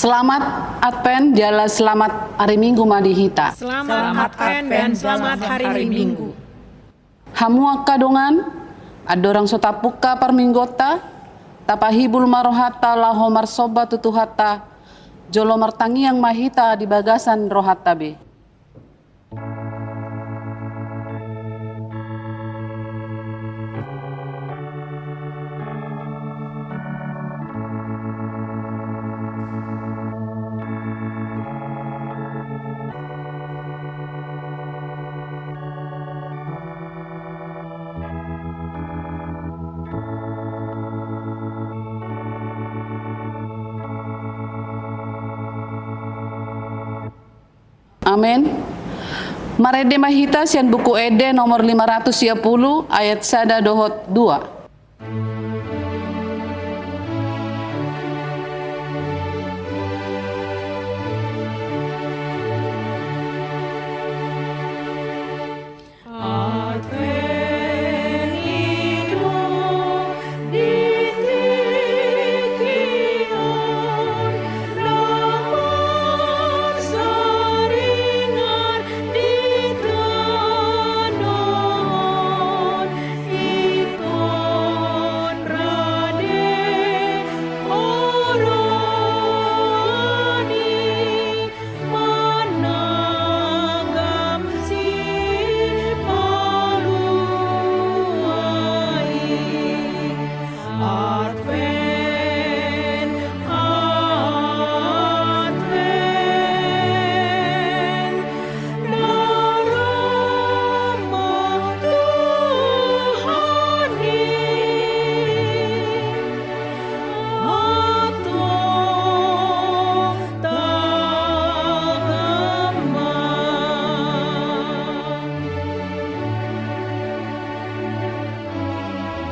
Selamat Advent, jala selamat hari Minggu madihita. Selamat Advent dan selamat hari Minggu. Hamua kadongan, adorang sotapuka parminggota, tapahibul marohata laho marsoba tutuhata, jolo martangi yang mahita di bagasan rohata be. Amin. Marede mahita sian buku Ede nomor 510 ayat 1 dohot 2.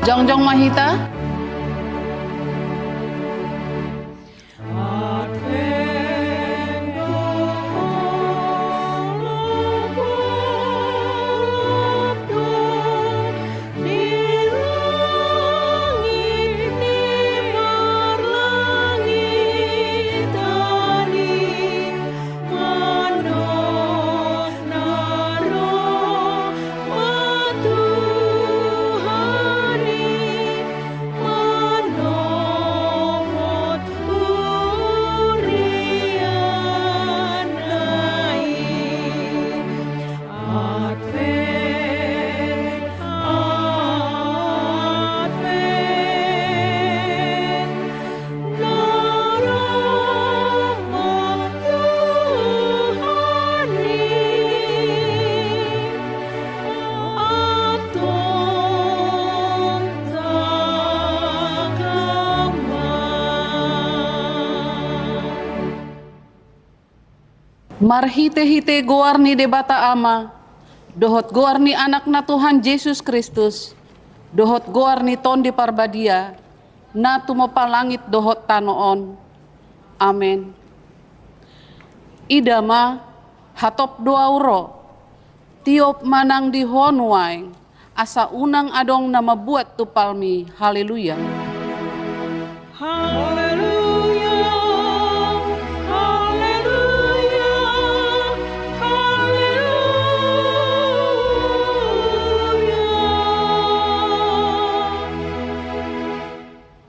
Jongjong mahita. Marhite-hite goarni debata ama, dohot goarni anak na Tuhan Yesus Kristus, dohot goarni ton di parbadia, na tumapalangit dohot tanoon. Amen. Idama hatop doa uro, tiop manang di honway, asa unang adong na mabuat tupalmi. Haleluya.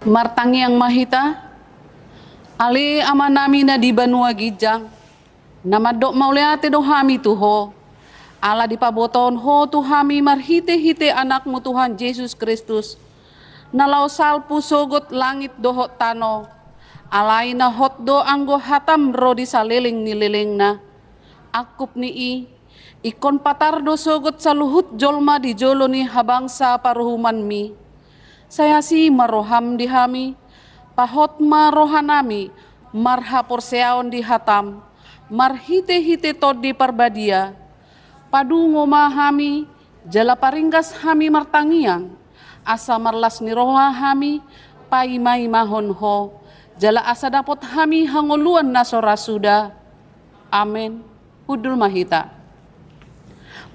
Martangi yang mahita, ali amanami na di Banua Gijang, namadok mauliate do hami tuho, ala di paboton ho tuhami marhite-hite anakmu Tuhan Yesus Kristus, nalau salpu sogot langit dohot tano, alai na hot do anggo hatam ro di saliling nililing na, akup ni ikon patar do sogot saluhut jolma di jolo ni habangsa paruhuman mi. Saya si maroham di hami, pahot marohanami, marhapor seaon di hatam, marhite-hite tod di parbadia, padu ngomahami, jala paringgas hami martangiang, asa marlas ni roha hami, paimai mahon ho, jala asa dapot hami hangoluan nasora suda. Amin. Hudul mahita.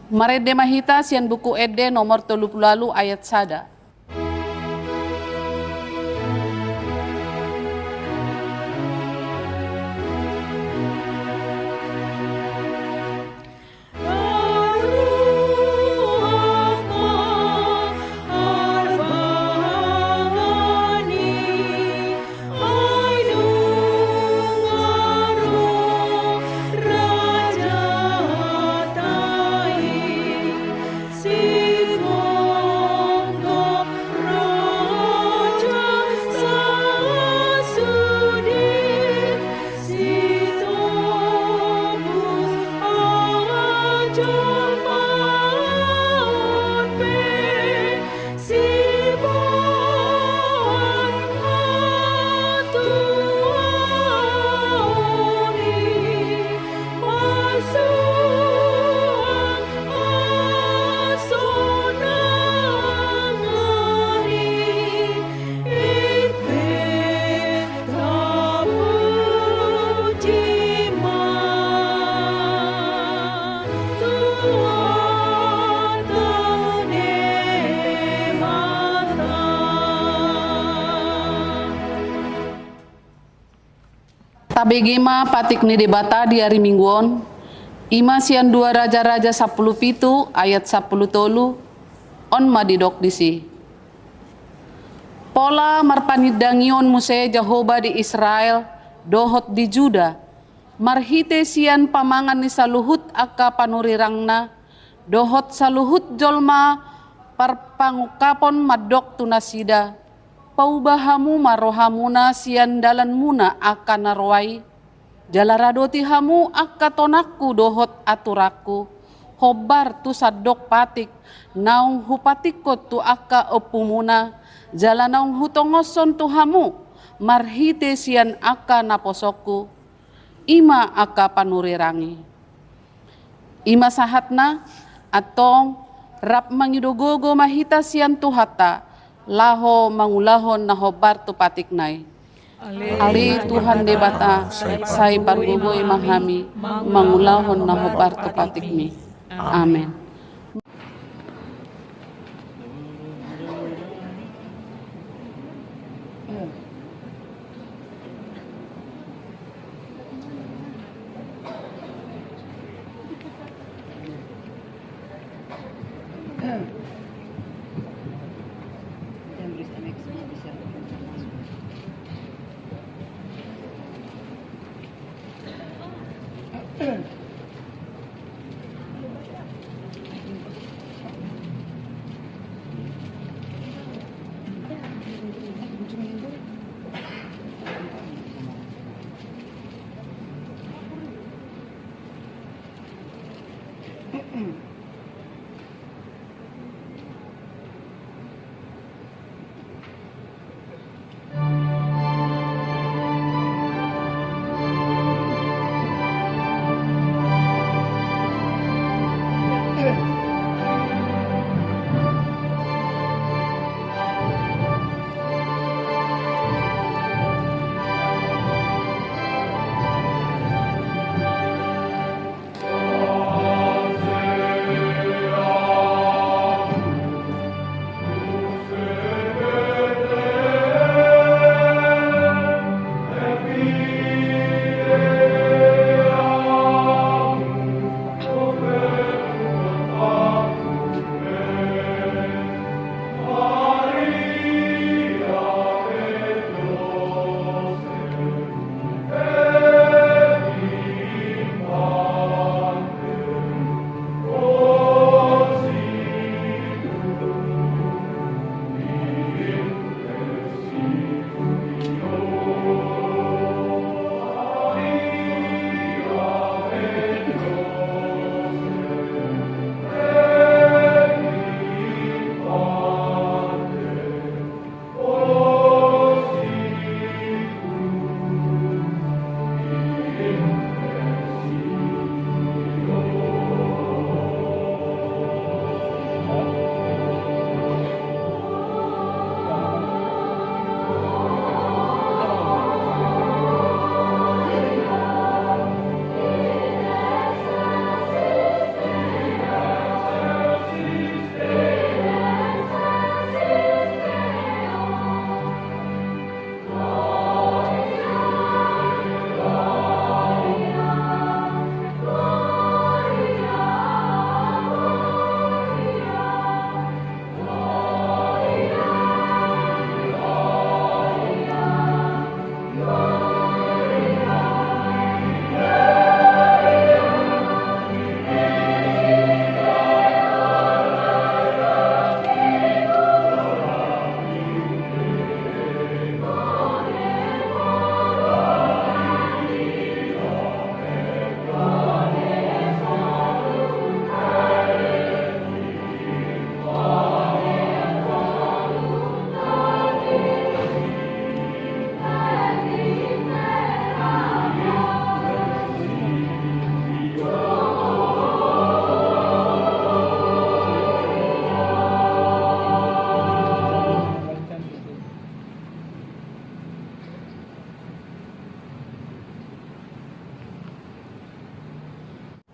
Marede mahita sian buku Ede nomor 30 ayat 1. tabegema patik ni debata di hari mingguon, ima sian 2 Raja-Raja 10 ayat 10 tolu, on madidok disi. Pola marpanidangion muse Jehovah di Israel, dohot di Juda, marhite sian pamangan ni saluhut aka panurirangna, dohot saluhut jolma parpangukapon madok tunasida, paubahamu marohamuna sian dalan muna aka narwai, jalaradoti hamu aka tonakku dohot aturaku, hobar tu sadok patik, naung hupatikot tu aka opumuna, jalanaung hutongoson tu hamu, marhite sian aka naposoku, ima aka panurirangi. Ima sahatna atong rap mangidogogo mahita sian tuhata, laho mangulahon na hobar tu patiknay. Ali Tuhan debata, say bargugoy mahami, mangulahon na hobar tu patikmi. Amen.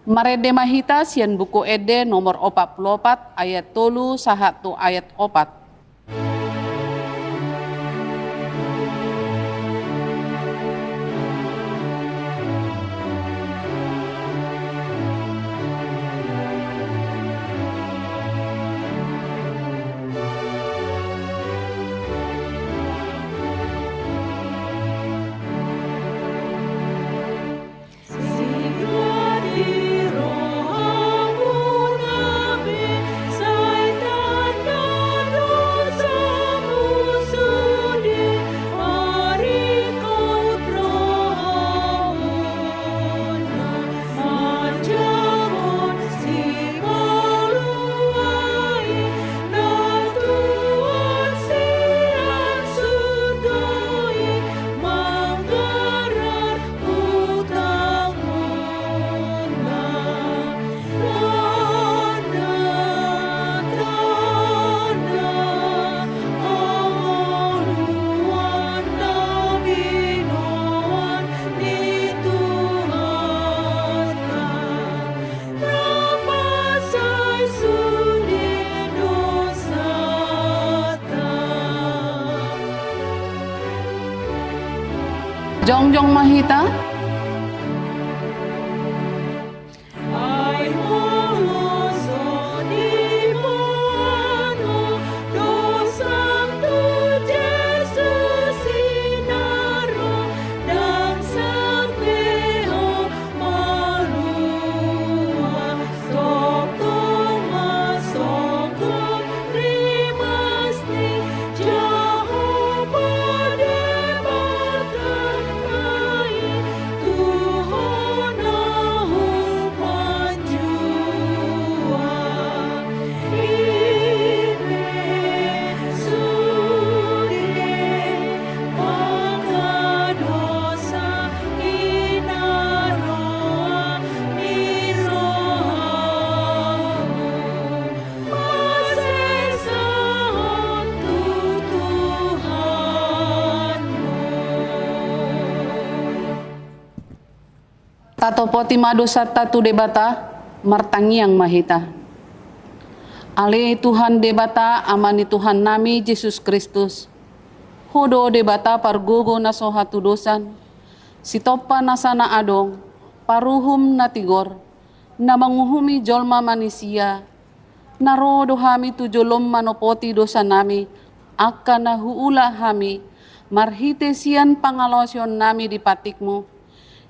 Marede mahita sian buku ede nomor 44 ayat tolu sahatu ayat 4. Jongjong mahita, Ay moloso di mano dosang tu Jesus sinaro dan sampeho marua sokong masokong rimas ni Jehovah debatan kai Tuhan nahu panjua Ibe sudile maka dosa inaroa nirohamu masesa untuk Tuhanmu. tato poti mado satta tu debata, martangiang mahita. Ale Tuhan debata amani Tuhan nami Yesus Kristus. Hodo debata pargogo na sohatu dosan. Sitopa na sana adong, paruhum na tigor, na manguhumi jolma manisia. Narodo hami tu jolom manopoti dosa nami, akka na huula hami, marhite sian pangalosyon nami di patikmu.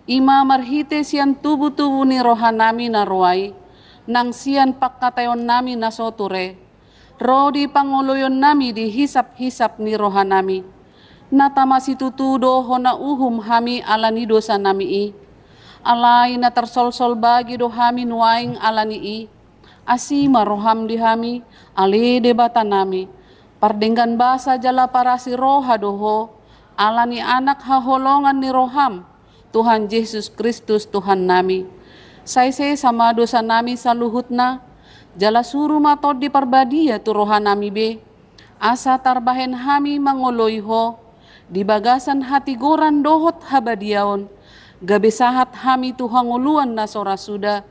Ima marhite sian tubu-tubu ni rohan nami na roay, nang sian pakatayon nami na soture, rodi panguloyon nami di hisap-hisap ni rohan nami, natama situtudo hona uhum hami alani dosa nami i, alay na tersolsol bagi do hami nuaing alani i, asi maroham di hami, ali debata nami, pardenggan basa jala parasi roha doho, alani anak haholongan ni roham, Tuhan Yesus Kristus Tuhan nami. Saise sama dosa nami saluhut na, jala suru matod di parbadia tu roha nami be, asa tarbahen hami mangoloy ho, di bagasan hati goran dohot habadiaon, gabesahat hami tu hanguluan na sorasuda,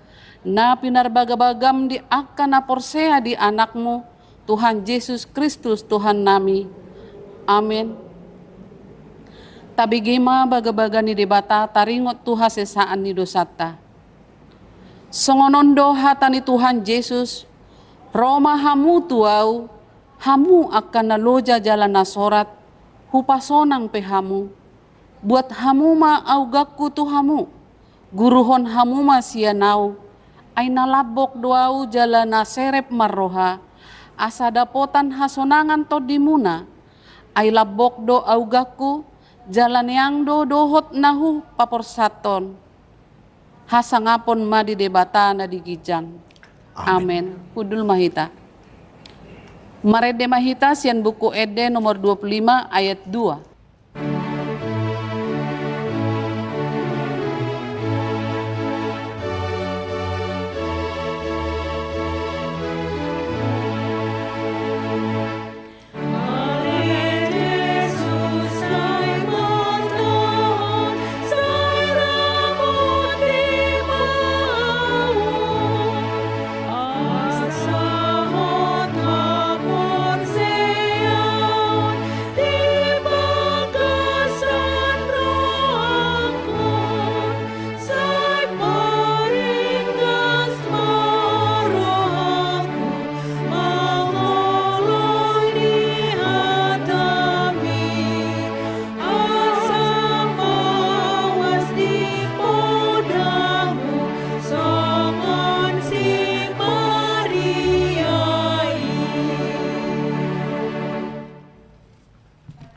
na pinarbagabagam di akka na porsea di anakmu, Tuhan Yesus Kristus Tuhan nami. Amin. Tabigima bagabaga ni debata taringot tuha sesaan ni dosata. Songonondo hata ni Tuhan Yesus, Roma hamu tuau, hamu akan naloja jalan nasorat, hupasonang pehamu, buat hamu ma augakku tu hamu, guruhon hamu ma sianau, ay nalabok doau jalan naserep marroha, asa dapotan hasonangan to dimuna, ay labok do augakku, jalan yang do dohot nahu paporsaton, hasangapon ma di debata na digijang. Amen. Hudul mahita. Marede mahita sian buku Ede nomor 25 ayat 2.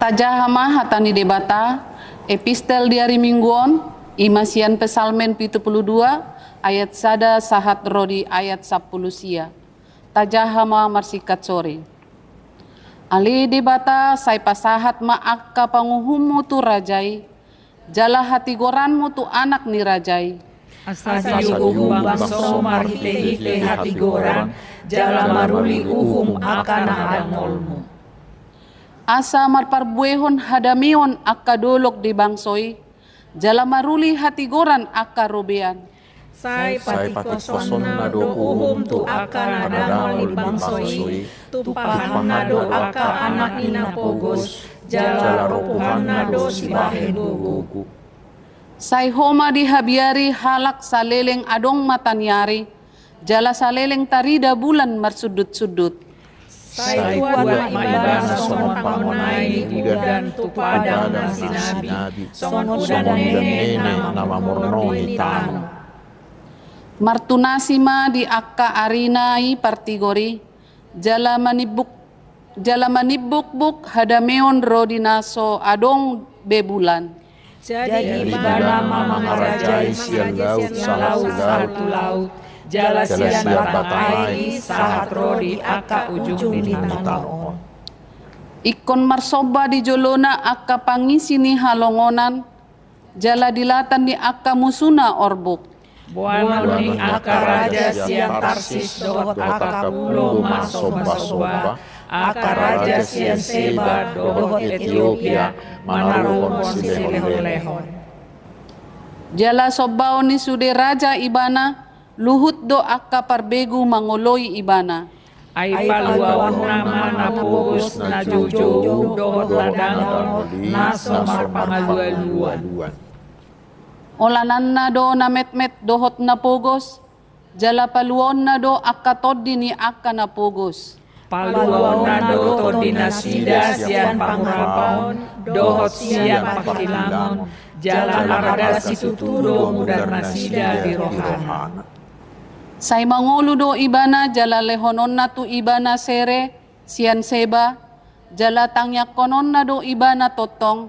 Tajahama hatani debata, epistel di hari mingguon, imasian pesalmen 72, ayat sada sahat rodi ayat 10 sia. Tajahama marsikat sore. Ali debata say pasahat maakka panguhummu tu rajai, jala hati goranmu tu anak ni rajai. Asa uhum bangso marhite-hite hati goran, jala maruli uhum akana angolmu. Asa marparbuehon hadamion akka dolok di bangsoy, jala maruli hati goran akka robean. Sai patikoson nado uhum tu aka nadamol bangsoi, tupahan nado aka anak nina pogos, jala ropuhan nado sibahen gugu. Say homa di habiari halak saleleng adong matanyari, jala saleleng tarida bulan marsudut-sudut. Sai tuat maibana songon pangonai udan tu padang dan sinabi, songon udan nene nama mornoi tano. Martunasima di akka arinai partigori, jala manibuk-buk hadameon rodinaso adong bebulan. Jadi ibana mangarajai sian laut satu laut, jala sian batai sahat rodi aka ujung di tanaon. Ikon marsoba di jolona akka pangisi ni halongonan, jala dilatan di akka musuna orbuk. Buano ni aka raja sian Tarsis dohot aka pulo masoba-soba, aka raja sian Seba dohot Ethiopia manaruhon si lehon-lehon. Jala sobao ni sude raja ibana, luhut do akka parbegu mangoloy ibana. Ay paluaw nama napugos na jojo dohot ladangon na somar pangalualuan. Olanan na do na metmet dohot na pugos, jala paluon na do akka toddi ni akka na pugos. Paluaw na dohot dinasida sian pangurapon, dohot sian pakilangon, jala narada situtudo mudar nasida di rohana. Say mangulo do ibana jala lehonon na tu ibana sere, sian Seba, jala tangyak konon na do ibana totong,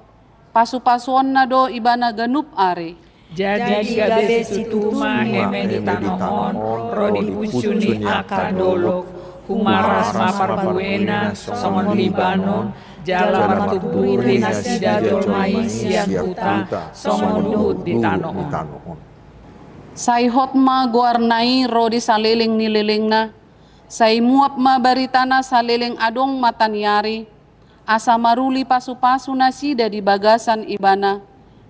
pasu-pasuon na do ibana ganup ari. Jadi gabe situma heme di tanohon, rodi pusuni aka dolok, humaras mapar buena, songon Libanon, jala martuburi nasida dolmai sian kuta, songon nuhut di tanohon. Say hot ma guarnai rodi saliling nililing na, say muap ma baritana saliling adong matanyari, asa maruli pasu-pasu na sida di bagasan ibana,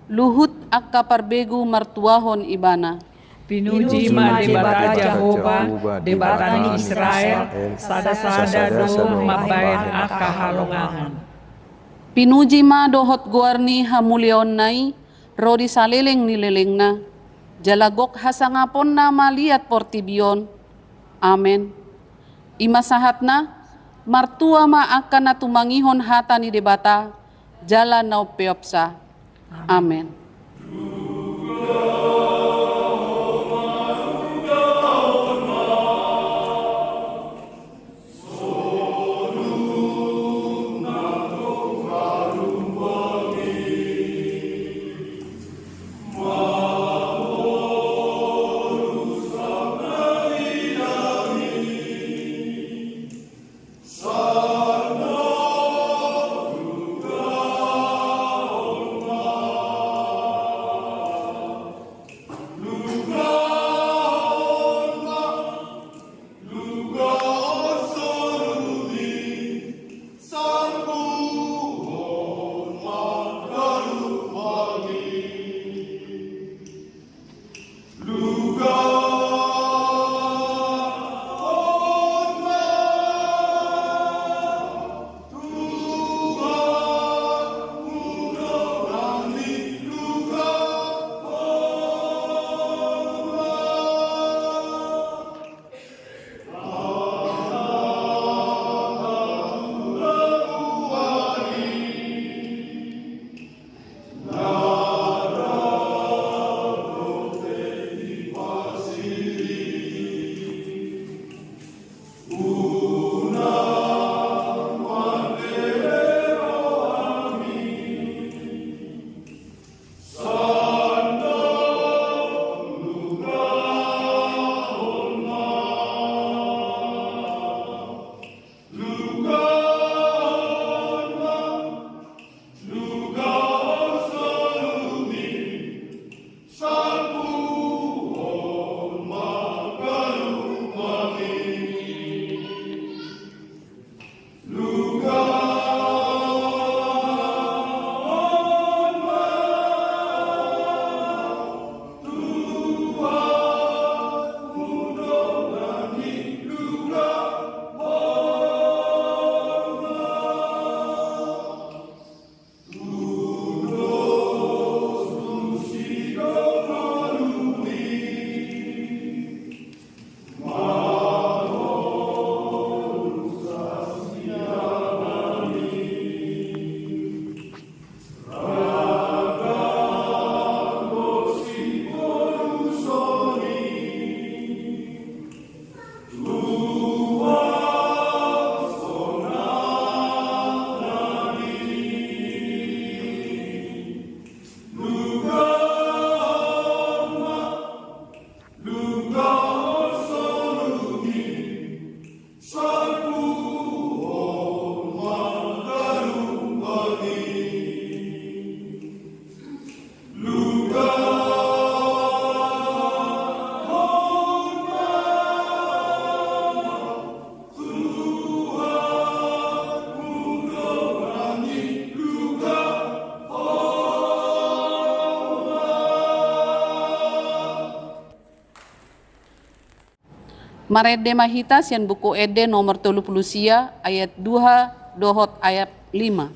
luhut akka parbegu martuahon ibana. Pinuji ma debata Jehovah, debatani Israel, sada-sada do mabayan aka halongangan. Pinuji ma dohot guarni hamulyaon nai, rodi saliling nililing na, jalagok hasangapon na maliat portibion. Amen. Imasahat na, martua ma akan na tumangihon hata ni debata, jala na upeopsa. Amen. Marede mahita sian buku ede nomor 30 ayat 2 dohot ayat 5.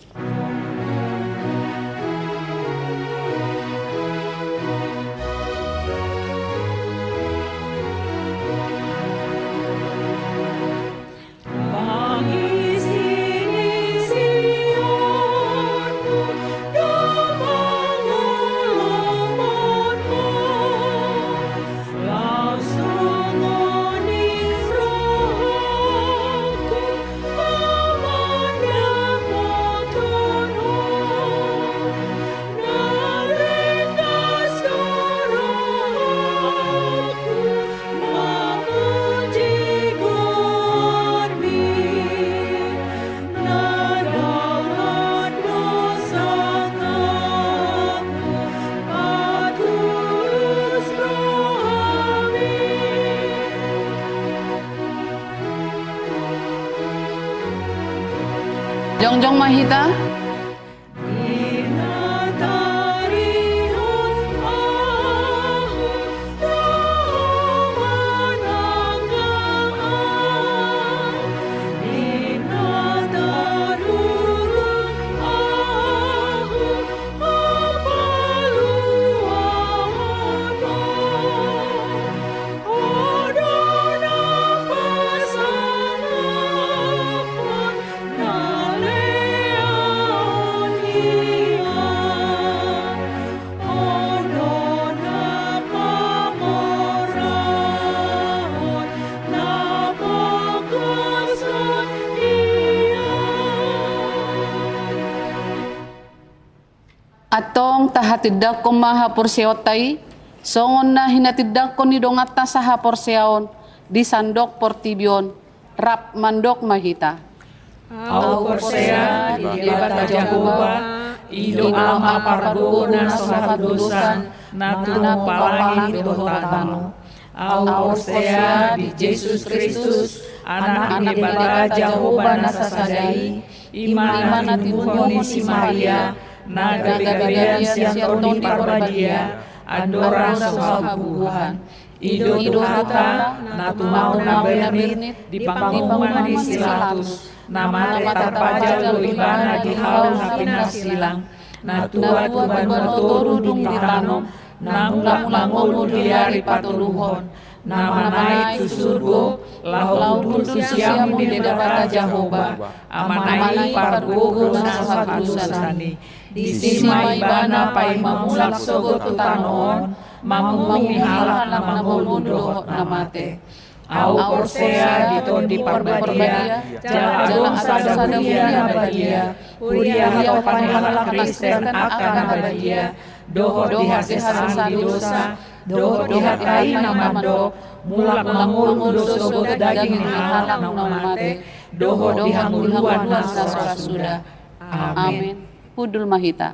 Jongjong mahita. Atong tahatidak ko maha porseotai, songon na hinatidak ko ni dongat ta saha porseon, di sandok portibion, rap mandok mahita. Au porsea di bata Jahoba, ido ama pargona sahat dosan, natuna palangi dohotano. Au porsea di Yesus Kristus, anak di bata Jahoba nasasadai, iman atinuhoni si Maria, naga Gabriel siang toni parbadia, andora sohabuhan. Ido hata natu mau na bernit di pangumuman di silatus, nama terpaja luibana di haul hapina silang, natua tuban motoru dung ditanom, namula mangolu diari patuluhon, nama naik susurgo, lau dul siamu di dapata Jahoba, amanai pargogo nasat dusani, di sima ibana pai mamulak sogo tutanon, mamumi halak na mangolu dohot namate. Au porsea di parbadia, jala sada huria nabadia, huria hatopan halak Kristen akan nabadia, dohot dihasesan di dosa, dohot dihatai namando, mulak mangulu doso daging halak namate, dohot dihanguluan nasa sudah. Amin. Pudul mahita.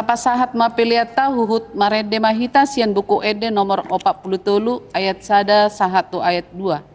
Sapa sahat mapeliata huhut marede mahita sian buku ede nomor 43 ayat 1 sahatu ayat 2.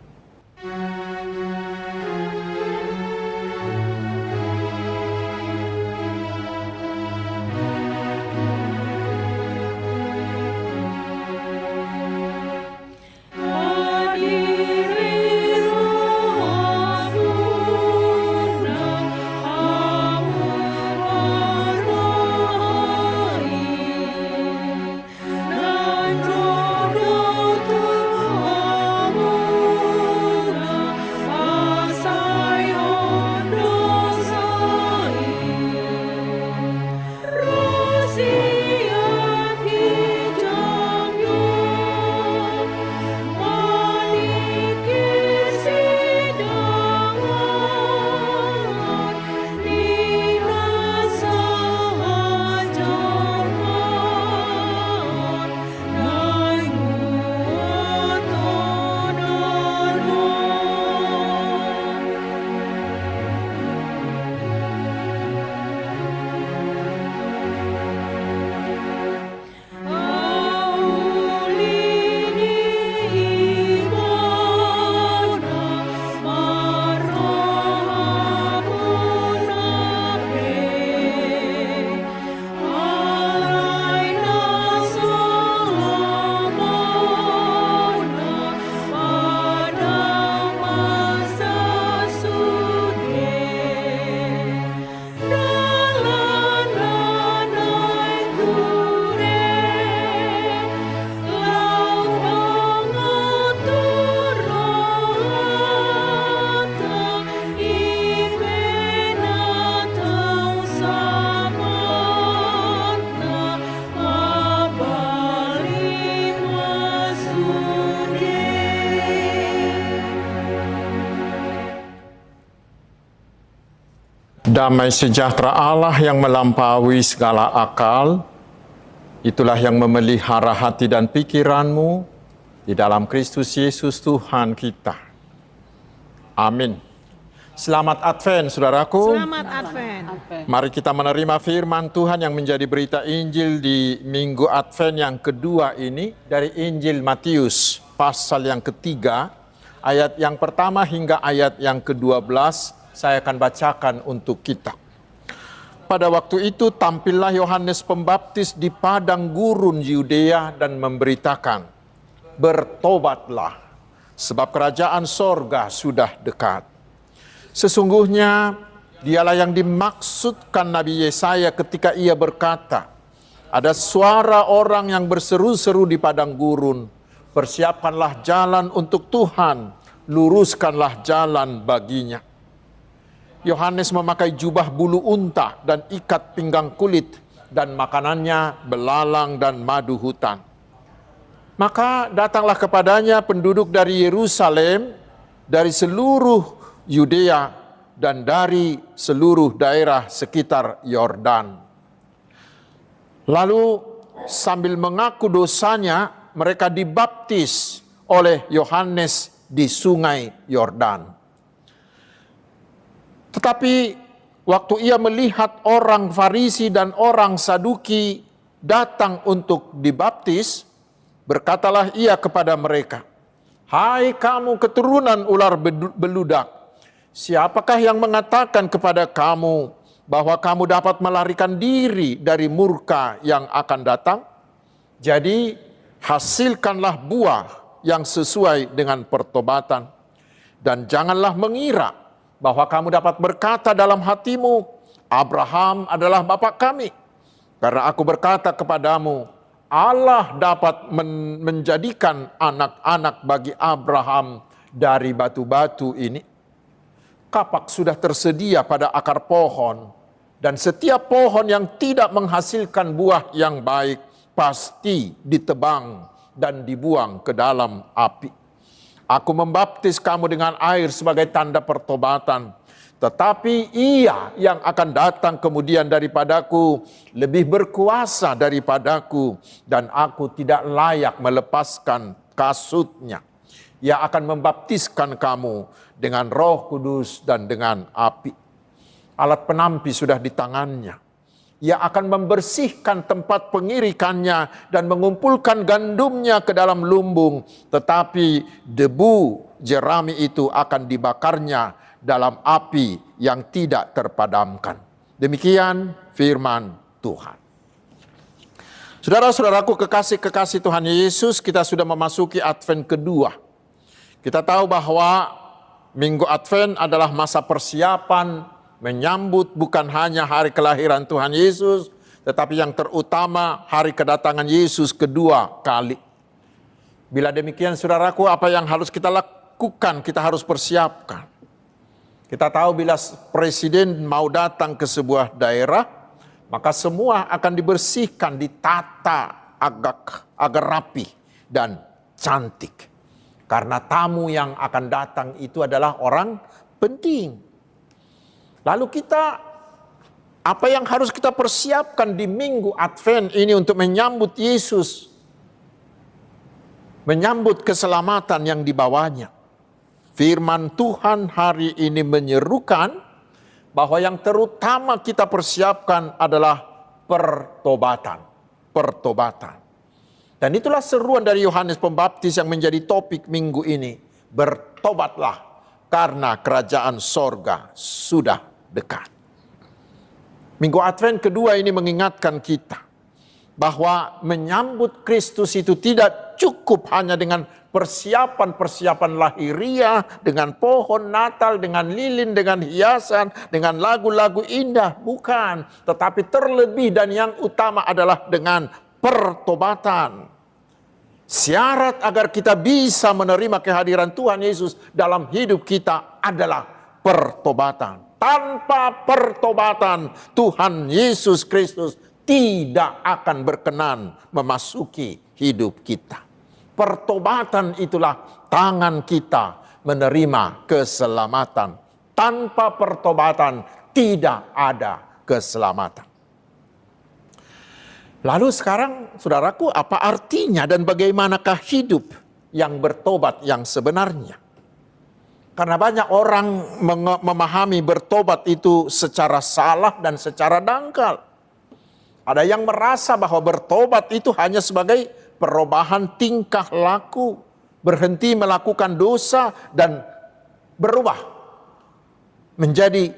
Damai sejahtera Allah yang melampaui segala akal, itulah yang memelihara hati dan pikiranmu di dalam Kristus Yesus Tuhan kita. Amin. Selamat Advent, saudaraku. Selamat Advent. Mari kita menerima firman Tuhan yang menjadi berita Injil di Minggu Advent yang kedua ini dari Injil Matius, pasal yang ketiga, ayat yang pertama hingga ayat yang ke-12. Saya akan bacakan untuk kita. Pada waktu itu tampillah Yohanes Pembaptis di padang gurun Yudea dan memberitakan, bertobatlah, sebab kerajaan sorga sudah dekat. Sesungguhnya dialah yang dimaksudkan Nabi Yesaya ketika ia berkata, ada suara orang yang berseru-seru di padang gurun, persiapkanlah jalan untuk Tuhan, luruskanlah jalan baginya. Yohanes memakai jubah bulu unta dan ikat pinggang kulit, dan makanannya belalang dan madu hutan. Maka datanglah kepadanya penduduk dari Yerusalem, dari seluruh Yudea, dan dari seluruh daerah sekitar Yordan. Lalu sambil mengaku dosanya, mereka dibaptis oleh Yohanes di sungai Yordan. Tetapi waktu ia melihat orang Farisi dan orang Saduki datang untuk dibaptis, berkatalah ia kepada mereka, hai kamu keturunan ular beludak, siapakah yang mengatakan kepada kamu bahwa kamu dapat melarikan diri dari murka yang akan datang? Jadi hasilkanlah buah yang sesuai dengan pertobatan, dan janganlah mengira bahwa kamu dapat berkata dalam hatimu, Abraham adalah bapa kami. Karena aku berkata kepadamu, Allah dapat menjadikan anak-anak bagi Abraham dari batu-batu ini. Kapak sudah tersedia pada akar pohon, dan setiap pohon yang tidak menghasilkan buah yang baik pasti ditebang dan dibuang ke dalam api. Aku membaptis kamu dengan air sebagai tanda pertobatan, tetapi ia yang akan datang kemudian daripadaku lebih berkuasa daripadaku, dan aku tidak layak melepaskan kasutnya. Ia akan membaptiskan kamu dengan Roh Kudus dan dengan api. Alat penampi sudah di tangannya. Ia akan membersihkan tempat pengirikannya dan mengumpulkan gandumnya ke dalam lumbung. Tetapi debu jerami itu akan dibakarnya dalam api yang tidak terpadamkan. Demikian firman Tuhan. Saudara-saudaraku kekasih-kekasih Tuhan Yesus, kita sudah memasuki Advent kedua. Kita tahu bahwa Minggu Advent adalah masa persiapan menyambut bukan hanya hari kelahiran Tuhan Yesus, tetapi yang terutama hari kedatangan Yesus kedua kali. Bila demikian saudaraku, apa yang harus kita lakukan? Kita harus persiapkan. Kita tahu bila presiden mau datang ke sebuah daerah, maka semua akan dibersihkan, ditata agar rapi dan cantik. Karena tamu yang akan datang itu adalah orang penting. Lalu apa yang harus kita persiapkan di Minggu Advent ini untuk menyambut Yesus? Menyambut keselamatan yang dibawanya. Firman Tuhan hari ini menyerukan bahwa yang terutama kita persiapkan adalah pertobatan. Pertobatan. Dan itulah seruan dari Yohanes Pembaptis yang menjadi topik minggu ini. Bertobatlah karena kerajaan sorga sudah dekat. Minggu Advent kedua ini mengingatkan kita bahwa menyambut Kristus itu tidak cukup hanya dengan persiapan-persiapan lahiriah, dengan pohon Natal, dengan lilin, dengan hiasan, dengan lagu-lagu indah. Bukan, tetapi terlebih dan yang utama adalah dengan pertobatan. Syarat agar kita bisa menerima kehadiran Tuhan Yesus dalam hidup kita adalah pertobatan. Tanpa pertobatan, Tuhan Yesus Kristus tidak akan berkenan memasuki hidup kita. Pertobatan itulah tangan kita menerima keselamatan. Tanpa pertobatan tidak ada keselamatan. Lalu sekarang saudaraku, apa artinya dan bagaimanakah hidup yang bertobat yang sebenarnya? Karena banyak orang memahami bertobat itu secara salah dan secara dangkal. Ada yang merasa bahwa bertobat itu hanya sebagai perubahan tingkah laku, berhenti melakukan dosa dan berubah menjadi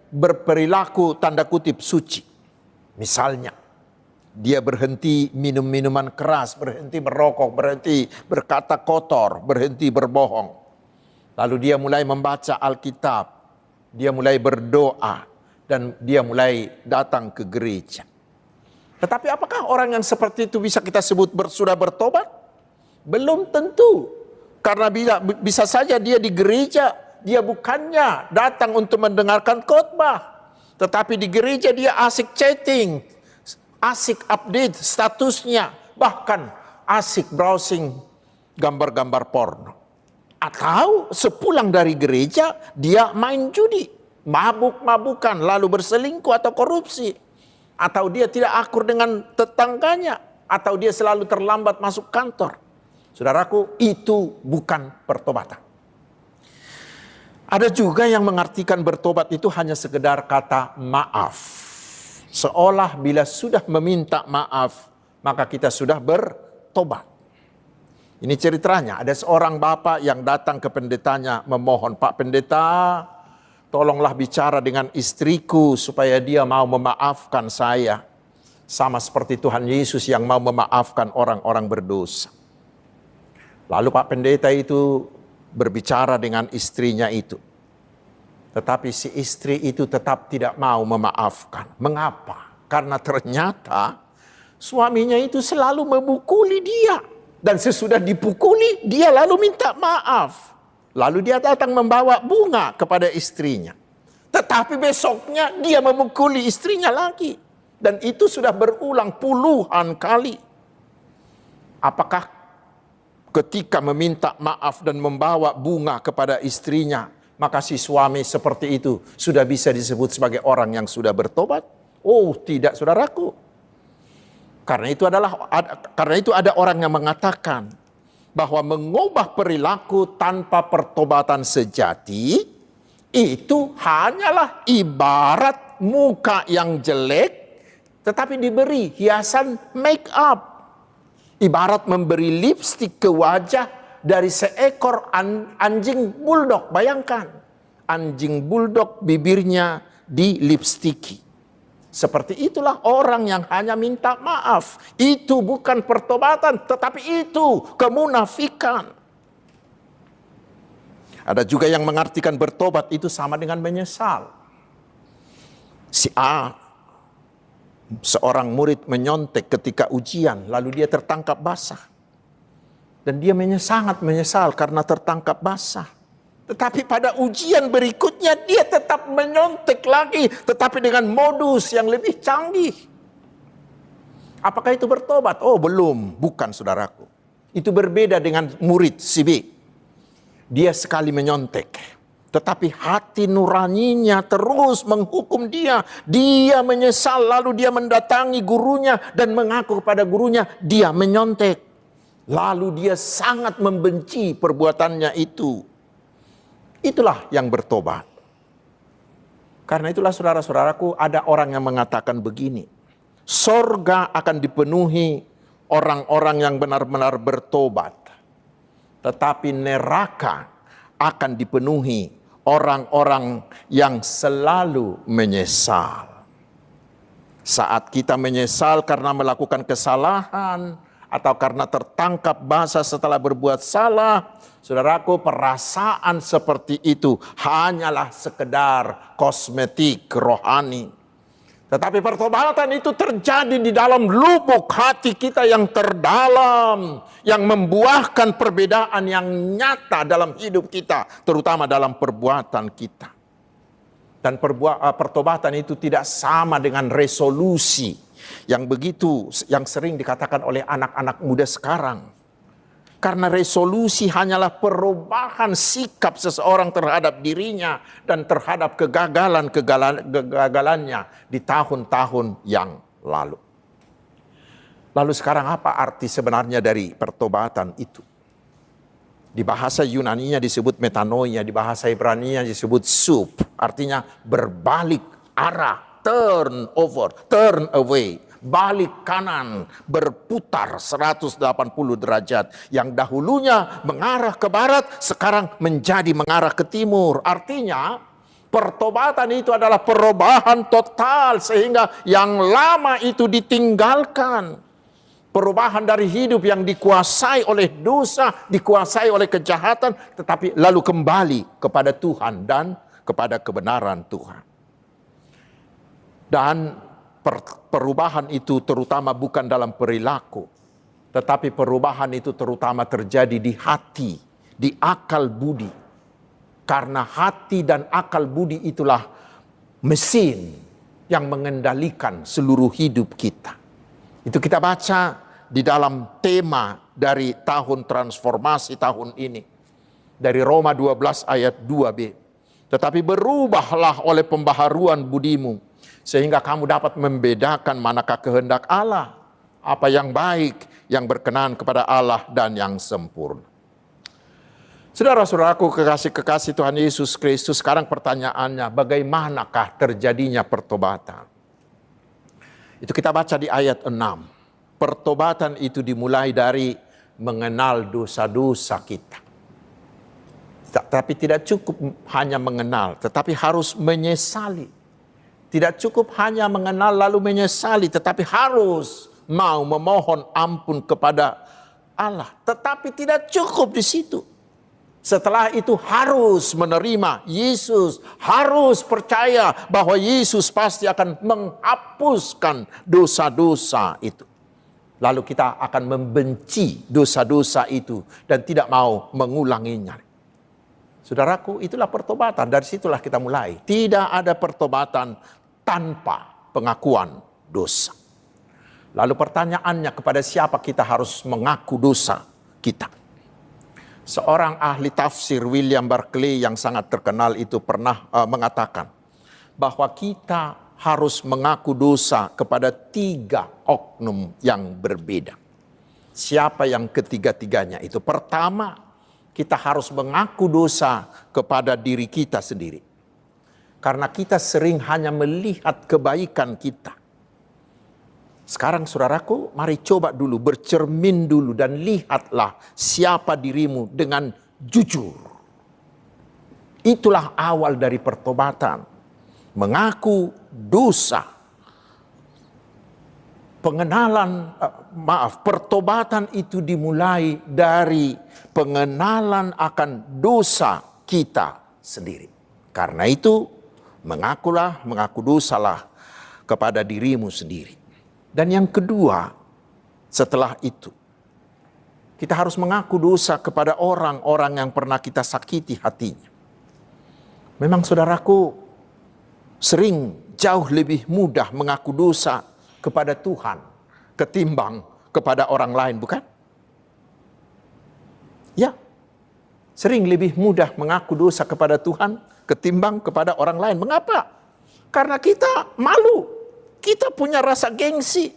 berperilaku tanda kutip suci. Misalnya, dia berhenti minum minuman keras, berhenti merokok, berhenti berkata kotor, berhenti berbohong. Lalu dia mulai membaca Alkitab, dia mulai berdoa, dan dia mulai datang ke gereja. Tetapi apakah orang yang seperti itu bisa kita sebut sudah bertobat? Belum tentu. Karena bisa saja dia di gereja, dia bukannya datang untuk mendengarkan khotbah. Tetapi di gereja dia asik chatting, asik update statusnya, bahkan asik browsing gambar-gambar porno. Atau sepulang dari gereja dia main judi, mabuk-mabukan, lalu berselingkuh atau korupsi. Atau dia tidak akur dengan tetangganya, atau dia selalu terlambat masuk kantor. Saudaraku, itu bukan pertobatan. Ada juga yang mengartikan bertobat itu hanya sekedar kata maaf. Seolah bila sudah meminta maaf, maka kita sudah bertobat. Ini ceritanya, ada seorang bapak yang datang ke pendetanya memohon, "Pak Pendeta, tolonglah bicara dengan istriku supaya dia mau memaafkan saya. Sama seperti Tuhan Yesus yang mau memaafkan orang-orang berdosa." Lalu Pak Pendeta itu berbicara dengan istrinya itu. Tetapi si istri itu tetap tidak mau memaafkan. Mengapa? Karena ternyata suaminya itu selalu memukuli dia. Dan sesudah dipukuli, dia lalu minta maaf. Lalu dia datang membawa bunga kepada istrinya. Tetapi besoknya dia memukuli istrinya lagi. Dan itu sudah berulang puluhan kali. Apakah ketika meminta maaf dan membawa bunga kepada istrinya, maka si suami seperti itu sudah bisa disebut sebagai orang yang sudah bertobat? Oh, tidak, saudaraku. Karena itu ada orang yang mengatakan bahwa mengubah perilaku tanpa pertobatan sejati itu hanyalah ibarat muka yang jelek tetapi diberi hiasan make up. Ibarat memberi lipstik ke wajah dari seekor anjing bulldog. Bayangkan, anjing bulldog bibirnya dilipstiki. Seperti itulah orang yang hanya minta maaf. Itu bukan pertobatan, tetapi itu kemunafikan. Ada juga yang mengartikan bertobat itu sama dengan menyesal. Si A, seorang murid menyontek ketika ujian, lalu dia tertangkap basah. Dan dia sangat menyesal karena tertangkap basah. Tetapi pada ujian berikutnya dia tetap menyontek lagi, tetapi dengan modus yang lebih canggih. Apakah itu bertobat? Oh belum, bukan saudaraku. Itu berbeda dengan murid si B. Dia sekali menyontek, tetapi hati nuraninya terus menghukum dia. Dia menyesal, lalu dia mendatangi gurunya dan mengaku kepada gurunya dia menyontek. Lalu dia sangat membenci perbuatannya itu. Itulah yang bertobat. Karena itulah saudara-saudaraku, ada orang yang mengatakan begini. Sorga akan dipenuhi orang-orang yang benar-benar bertobat. Tetapi neraka akan dipenuhi orang-orang yang selalu menyesal. Saat kita menyesal karena melakukan kesalahan atau karena tertangkap basah setelah berbuat salah, saudaraku, perasaan seperti itu hanyalah sekedar kosmetik rohani. Tetapi pertobatan itu terjadi di dalam lubuk hati kita yang terdalam, yang membuahkan perbedaan yang nyata dalam hidup kita, terutama dalam perbuatan kita. Dan pertobatan itu tidak sama dengan resolusi yang sering dikatakan oleh anak-anak muda sekarang. Karena resolusi hanyalah perubahan sikap seseorang terhadap dirinya dan terhadap kegagalannya di tahun-tahun yang lalu. Lalu sekarang apa arti sebenarnya dari pertobatan itu? Di bahasa Yunaninya disebut metanoia, di bahasa Ibraninya disebut sup, artinya berbalik arah, turn over, turn away. Balik kanan, berputar 180 derajat. Yang dahulunya mengarah ke barat, sekarang menjadi mengarah ke timur. Artinya, pertobatan itu adalah perubahan total sehingga yang lama itu ditinggalkan. Perubahan dari hidup yang dikuasai oleh dosa, dikuasai oleh kejahatan, tetapi lalu kembali kepada Tuhan dan kepada kebenaran Tuhan. Dan perubahan itu terutama bukan dalam perilaku, tetapi perubahan itu terutama terjadi di hati, di akal budi. Karena hati dan akal budi itulah mesin yang mengendalikan seluruh hidup kita. Itu kita baca di dalam tema dari tahun transformasi tahun ini. Dari Roma 12 ayat 2b. Tetapi berubahlah oleh pembaharuan budimu, sehingga kamu dapat membedakan manakah kehendak Allah, apa yang baik, yang berkenan kepada Allah dan yang sempurna. Saudara-saudaraku, kekasih-kekasih Tuhan Yesus Kristus, sekarang pertanyaannya, bagaimanakah terjadinya pertobatan? Itu kita baca di ayat 6. Pertobatan itu dimulai dari mengenal dosa-dosa kita. Tapi tidak cukup hanya mengenal, tetapi harus menyesali. Tidak cukup hanya mengenal lalu menyesali, tetapi harus mau memohon ampun kepada Allah. Tetapi tidak cukup di situ. Setelah itu harus menerima Yesus, harus percaya bahwa Yesus pasti akan menghapuskan dosa-dosa itu. Lalu kita akan membenci dosa-dosa itu dan tidak mau mengulanginya. Saudaraku, itulah pertobatan. Dari situlah kita mulai. Tidak ada pertobatan tanpa pengakuan dosa. Lalu pertanyaannya, kepada siapa kita harus mengaku dosa kita? Seorang ahli tafsir, William Barclay, yang sangat terkenal itu pernah mengatakan bahwa kita harus mengaku dosa kepada 3 oknum yang berbeda. Siapa yang ketiga-tiganya itu? Pertama, kita harus mengaku dosa kepada diri kita sendiri. Karena kita sering hanya melihat kebaikan kita. Sekarang saudaraku, mari coba dulu bercermin dulu dan lihatlah siapa dirimu dengan jujur. Itulah awal dari pertobatan. Mengaku dosa. Pertobatan itu dimulai dari pengenalan akan dosa kita sendiri. Karena itu, mengaku dosalah kepada dirimu sendiri. Dan yang kedua, setelah itu, kita harus mengaku dosa kepada orang-orang yang pernah kita sakiti hatinya. Memang saudaraku, sering jauh lebih mudah mengaku dosa kepada Tuhan ketimbang kepada orang lain, bukan? Ya, sering lebih mudah mengaku dosa kepada Tuhan ketimbang kepada orang lain. Mengapa? Karena kita malu. Kita punya rasa gengsi.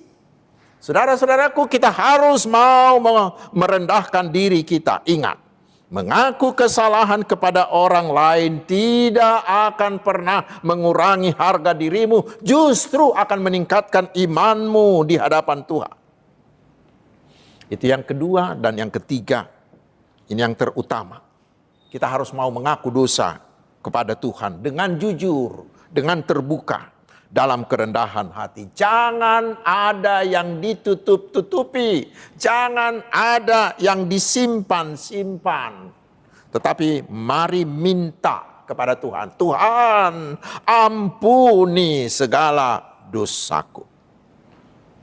Saudara-saudaraku, kita harus mau merendahkan diri kita. Ingat, mengaku kesalahan kepada orang lain tidak akan pernah mengurangi harga dirimu, justru akan meningkatkan imanmu di hadapan Tuhan. Itu yang kedua, dan yang ketiga, ini yang terutama. Kita harus mau mengaku dosa kepada Tuhan dengan jujur, dengan terbuka, dalam kerendahan hati. Jangan ada yang ditutup-tutupi. Jangan ada yang disimpan-simpan. Tetapi mari minta kepada Tuhan. Tuhan, ampuni segala dosaku.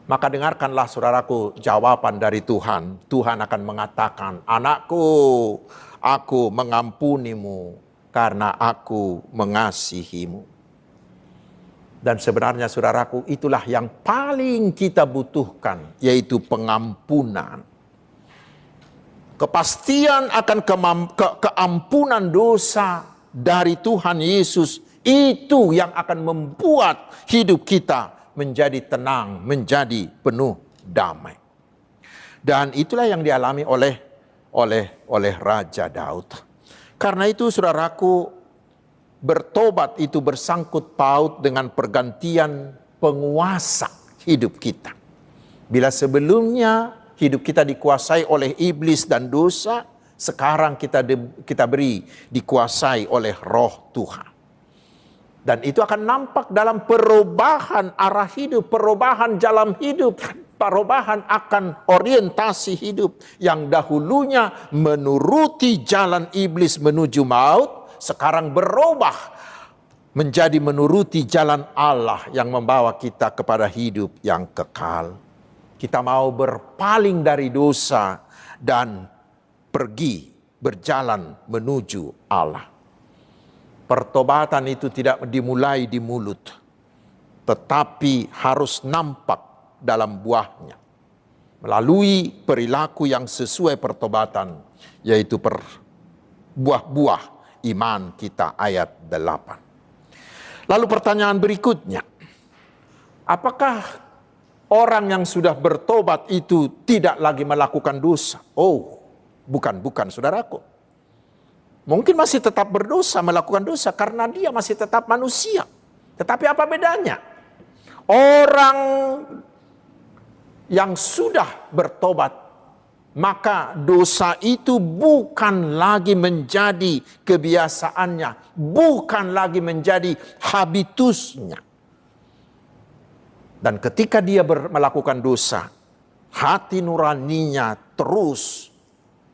Maka dengarkanlah saudaraku jawaban dari Tuhan. Tuhan akan mengatakan, anakku, aku mengampunimu karena aku mengasihimu. Dan sebenarnya saudaraku, itulah yang paling kita butuhkan, yaitu pengampunan. Kepastian akan keampunan dosa dari Tuhan Yesus, itu yang akan membuat hidup kita menjadi tenang, menjadi penuh damai. Dan itulah yang dialami oleh Raja Daud. Karena itu saudaraku, bertobat itu bersangkut paut dengan pergantian penguasa hidup kita. Bila sebelumnya hidup kita dikuasai oleh iblis dan dosa, sekarang kita beri dikuasai oleh Roh Tuhan. Dan itu akan nampak dalam perubahan arah hidup, perubahan jalan hidup, perubahan akan orientasi hidup yang dahulunya menuruti jalan iblis menuju maut, sekarang berubah menjadi menuruti jalan Allah yang membawa kita kepada hidup yang kekal. Kita mau berpaling dari dosa dan pergi berjalan menuju Allah. Pertobatan itu tidak dimulai di mulut, tetapi harus nampak dalam buahnya. Melalui perilaku yang sesuai pertobatan, yaitu buah-buah iman kita, ayat 8. Lalu pertanyaan berikutnya, apakah orang yang sudah bertobat itu tidak lagi melakukan dosa? Oh, bukan saudaraku. Mungkin masih tetap berdosa, melakukan dosa karena dia masih tetap manusia. Tetapi apa bedanya? Orang yang sudah bertobat, maka dosa itu bukan lagi menjadi kebiasaannya, bukan lagi menjadi habitusnya. Dan ketika dia melakukan dosa, hati nuraninya terus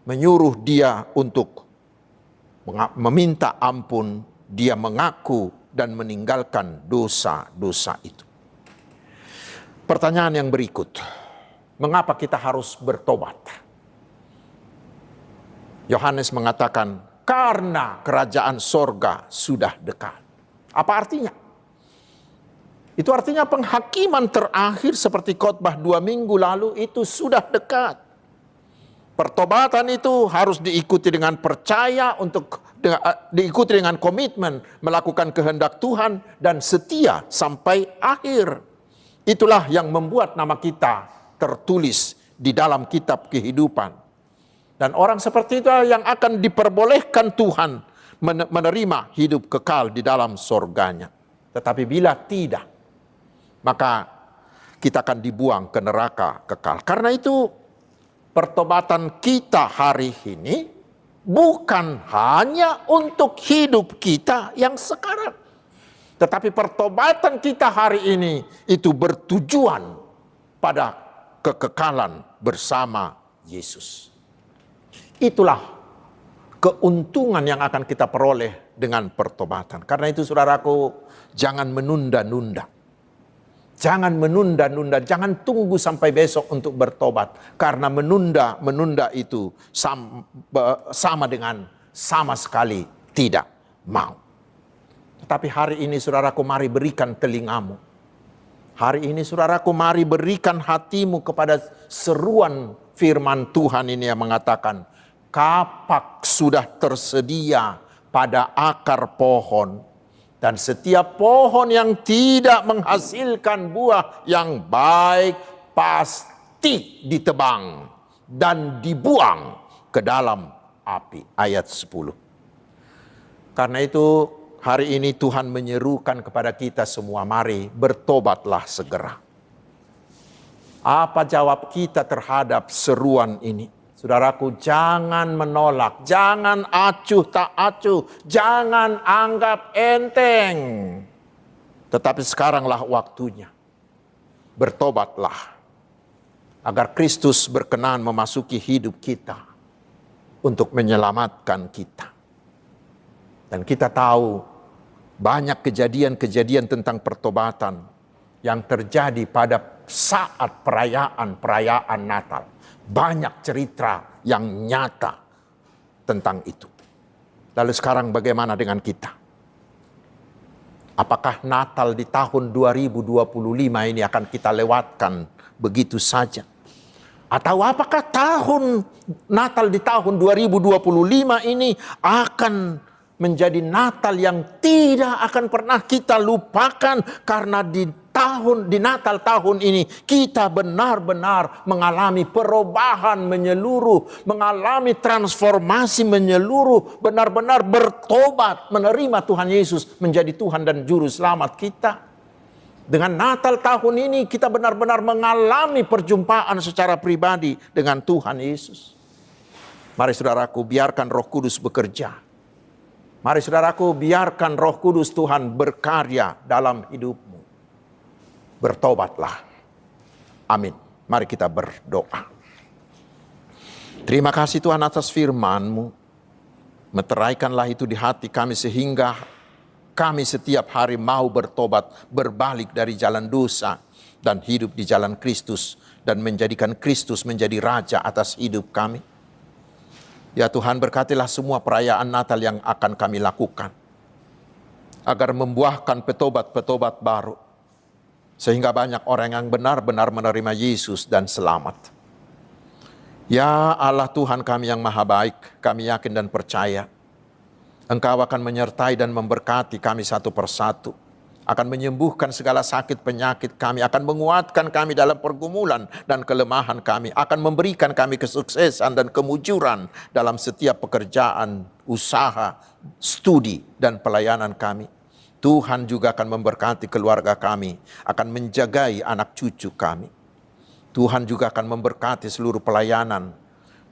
menyuruh dia untuk meminta ampun, dia mengaku dan meninggalkan dosa-dosa itu. Pertanyaan yang berikut, mengapa kita harus bertobat? Yohanes mengatakan, karena kerajaan sorga sudah dekat. Apa artinya? Itu artinya penghakiman terakhir seperti khotbah 2 minggu lalu itu sudah dekat. Pertobatan itu harus diikuti dengan percaya, diikuti dengan komitmen melakukan kehendak Tuhan dan setia sampai akhir. Itulah yang membuat nama kita tertulis di dalam kitab kehidupan. Dan orang seperti itu yang akan diperbolehkan Tuhan menerima hidup kekal di dalam sorganya. Tetapi bila tidak, maka kita akan dibuang ke neraka kekal. Karena itu pertobatan kita hari ini bukan hanya untuk hidup kita yang sekarang. Tetapi pertobatan kita hari ini itu bertujuan pada kekekalan bersama Yesus. Itulah keuntungan yang akan kita peroleh dengan pertobatan. Karena itu saudaraku, jangan menunda-nunda. Jangan menunda-nunda, jangan tunggu sampai besok untuk bertobat. Karena menunda itu sama dengan sama sekali tidak mau. Tetapi hari ini saudaraku, mari berikan telingamu. Hari ini saudaraku, mari berikan hatimu kepada seruan firman Tuhan ini yang mengatakan, kapak sudah tersedia pada akar pohon. Dan setiap pohon yang tidak menghasilkan buah yang baik pasti ditebang dan dibuang ke dalam api. Ayat 10. Karena itu hari ini Tuhan menyerukan kepada kita semua, mari bertobatlah segera. Apa jawab kita terhadap seruan ini? Saudaraku, jangan menolak, jangan acuh tak acuh, jangan anggap enteng. Tetapi sekaranglah waktunya. Bertobatlah agar Kristus berkenan memasuki hidup kita untuk menyelamatkan kita. Dan kita tahu banyak kejadian-kejadian tentang pertobatan yang terjadi pada saat perayaan Natal. Banyak cerita yang nyata tentang itu. Lalu sekarang bagaimana dengan kita? Apakah Natal di tahun 2025 ini akan kita lewatkan begitu saja? Atau apakah Natal di tahun 2025 ini akan menjadi Natal yang tidak akan pernah kita lupakan, karena di Natal tahun ini kita benar-benar mengalami perubahan menyeluruh, mengalami transformasi menyeluruh, benar-benar bertobat, menerima Tuhan Yesus menjadi Tuhan dan Juru Selamat kita. Dengan Natal tahun ini kita benar-benar mengalami perjumpaan secara pribadi dengan Tuhan Yesus. Mari saudaraku, biarkan Roh Kudus bekerja. Mari saudaraku, biarkan Roh Kudus Tuhan berkarya dalam hidupmu. Bertobatlah. Amin. Mari kita berdoa. Terima kasih Tuhan atas firman-Mu. Meteraikanlah itu di hati kami sehingga kami setiap hari mau bertobat, berbalik dari jalan dosa dan hidup di jalan Kristus, dan menjadikan Kristus menjadi Raja atas hidup kami. Ya Tuhan, berkatilah semua perayaan Natal yang akan kami lakukan, agar membuahkan petobat-petobat baru, sehingga banyak orang yang benar-benar menerima Yesus dan selamat. Ya Allah Tuhan kami yang maha baik, kami yakin dan percaya Engkau akan menyertai dan memberkati kami satu persatu, akan menyembuhkan segala sakit penyakit kami, akan menguatkan kami dalam pergumulan dan kelemahan kami, akan memberikan kami kesuksesan dan kemujuran dalam setiap pekerjaan, usaha, studi, dan pelayanan kami. Tuhan juga akan memberkati keluarga kami, akan menjagai anak cucu kami. Tuhan juga akan memberkati seluruh pelayanan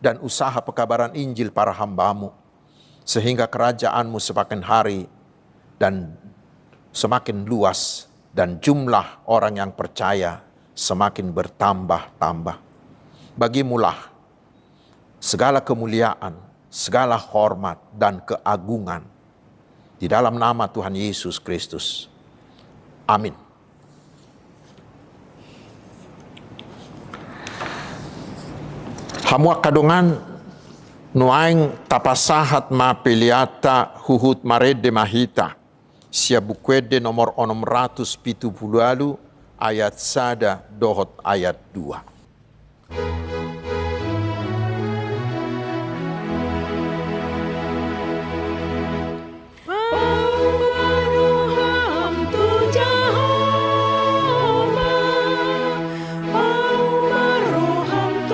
dan usaha pekabaran Injil para hamba-Mu, sehingga kerajaan-Mu semakin hari dan semakin luas, dan jumlah orang yang percaya semakin bertambah-tambah. Bagimulah segala kemuliaan, segala hormat dan keagungan, di dalam nama Tuhan Yesus Kristus. Amin. Hamua kadongan nuaing tapasahat ma peliata huhut marede mahita. Sia bukwede nomor 670 ayat sada dohot ayat 2. Roham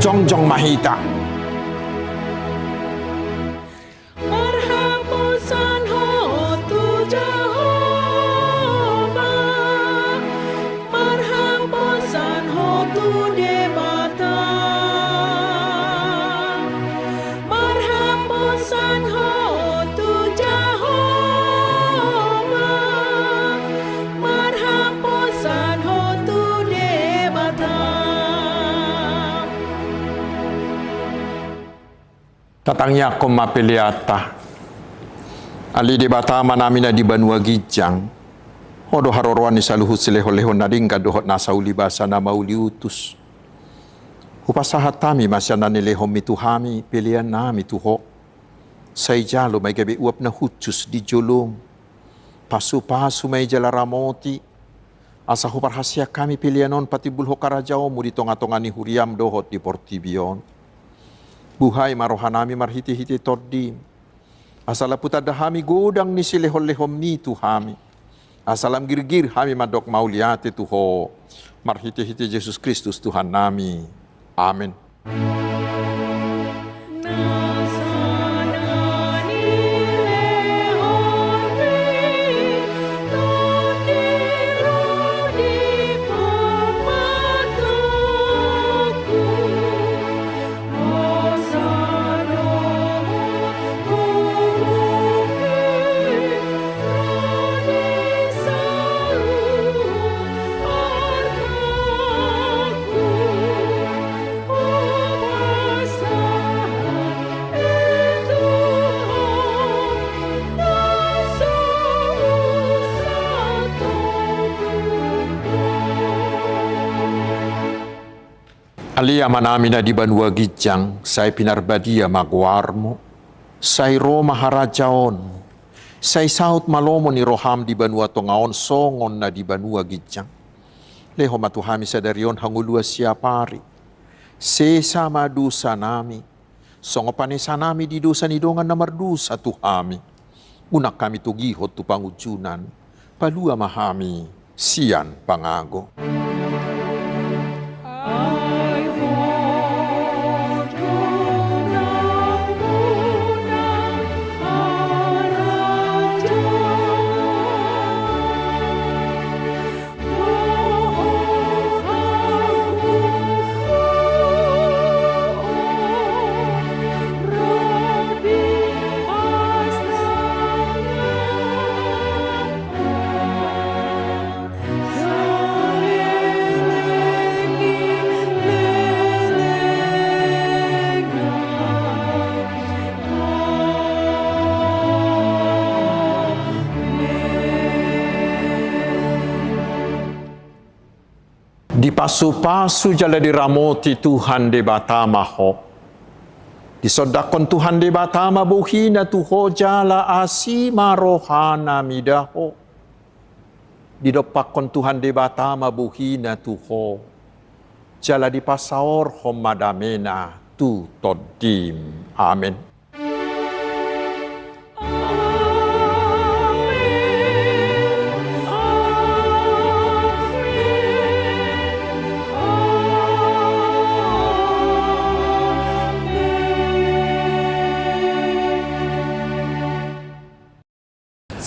Jongjong Mahita. Marhaposan ho tu Jehovah, marhaposan ho tu Debata, marhaposan ho tu Jehovah, marhaposan ho tu Debata. Tatangnya ko mapiliata. Ali di Batama namin na di Banua Gijang. Hodo harorwan ni saluhut sileho-leho na rin kaduhot nasa ulibasa na mauliutus. Hupasahat tami masya na nilehom mituhami pilihan nami tuho. Sa ijalo may gabi uap na hutsus di julong. Pasu-pasu may jalaramoti. Asa huparhasya kami pilihanon pati bulho karajao mo di tonga-tonga ni huriam dohot di Portibion. Buhay marohanami marhiti-hiti tordim. Asala putadahami godang ni silehol-lehom ni tuhami. Asalam girgir hami madok mauliate tuho. Marhiti-hiti Yesus Kristus Tuhan nami. Amin. Alia manamina di Banua Gijang, say pinarbadia magwarmo, say Roma harajaon, say saut malomo ni Roham di Banua Tongaon, songon na di Banua Gijang. Leho matuhami sa darion hangulua siapari, sesa madusa nami, songo panesa nami di dosa ni dongan na mardusa tuhami. Unak kami tugihot tu pangujunan, palua mahami, sian pangago. Di pasu-pasu jala diramoti Tuhan de Batama ho. Di sodakon Tuhan de Batama buhina tuho jala asima rohana midaho. Di dopakon Tuhan de Batama buhina tuho. Jala di pasaor homadamena tu todim. Amin.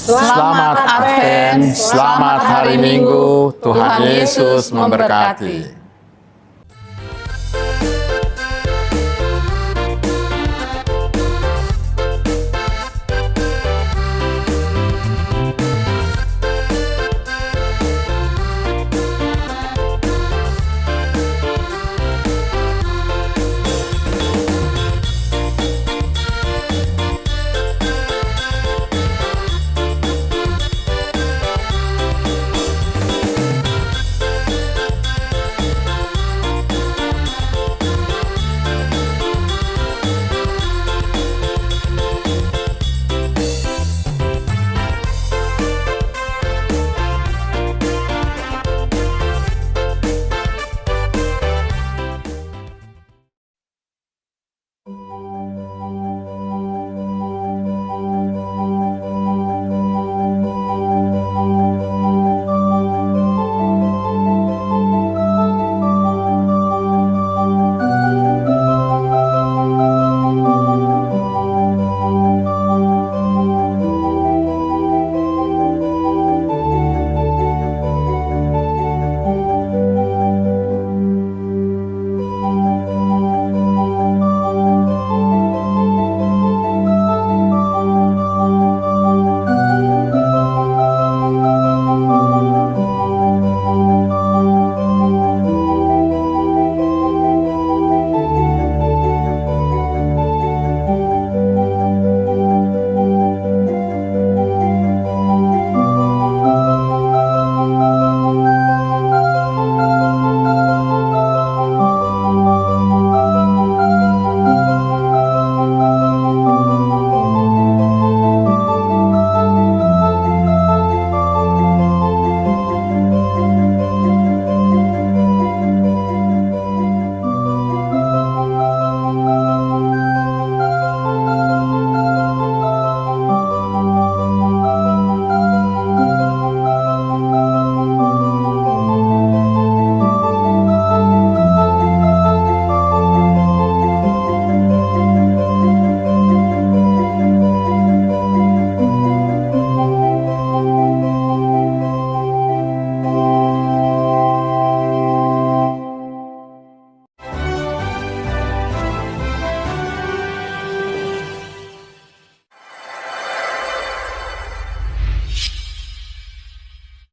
Selamat Advent, selamat hari Minggu, Tuhan Yesus memberkati.